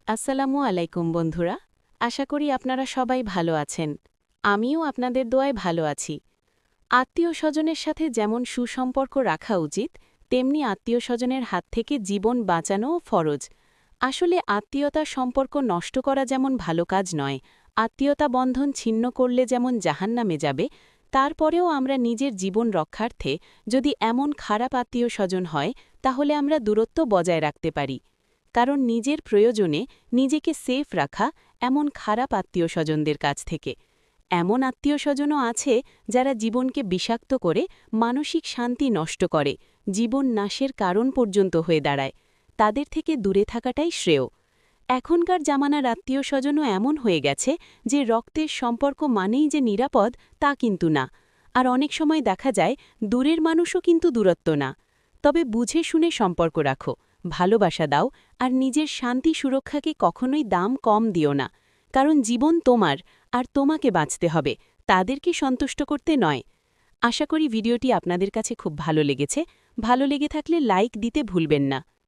আসসালামু আলাইকুম বন্ধুরা। আশা করি আপনারা সবাই ভালো আছেন। আমিও আপনাদের দোয়ায় ভালো আছি। আত্মীয়-স্বজনের সাথে যেমন সুসম্পর্ক রাখা উচিত, তেমনি আত্মীয়-স্বজনের হাত থেকে জীবন বাঁচানোও ফরজ। আসলে আত্মীয়তার সম্পর্ক নষ্ট করা যেমন ভালো কাজ নয়, আত্মীয়তা বন্ধন ছিন্ন করলে যেমন জাহান্নামে যাবে, তারপরেও আমরা নিজের জীবন রক্ষার্থে যদি এমন খারাপ আত্মীয়-স্বজন হয়, তাহলে আমরা দূরত্ব বজায় রাখতে পারি। কারণ নিজের প্রয়োজনে নিজেকে সেফ রাখা এমন খারাপ আত্মীয়-স্বজনদের কাছ থেকে। এমন আত্মীয়-স্বজনও আছে যারা জীবনকে বিষাক্ত করে মানসিক শান্তি নষ্ট করে, জীবন নাশের কারণ পর্যন্ত হয়ে দাঁড়ায়। তাদের থেকে দূরে থাকাটাই শ্রেয়। এখনকার জামানার আত্মীয়-স্বজনও এমন হয়ে গেছে যে রক্তের সম্পর্ক মানেই যে নিরাপদ তা কিন্তু না। আর অনেক সময় দেখা যায় দূরের মানুষও কিন্তু দূরত্ব না। তবে বুঝে শুনে সম্পর্ক রাখো, ভালোবাসা দাও আর নিজের শান্তি সুরক্ষাকে কখনোই দাম কম দিও না। কারণ জীবন তোমার, আর তোমাকে বাঁচতে হবে, তাদেরকে সন্তুষ্ট করতে নয়। আশা করি ভিডিওটি আপনাদের কাছে খুব ভালো লেগেছে। ভালো লেগে থাকলে লাইক দিতে ভুলবেন না।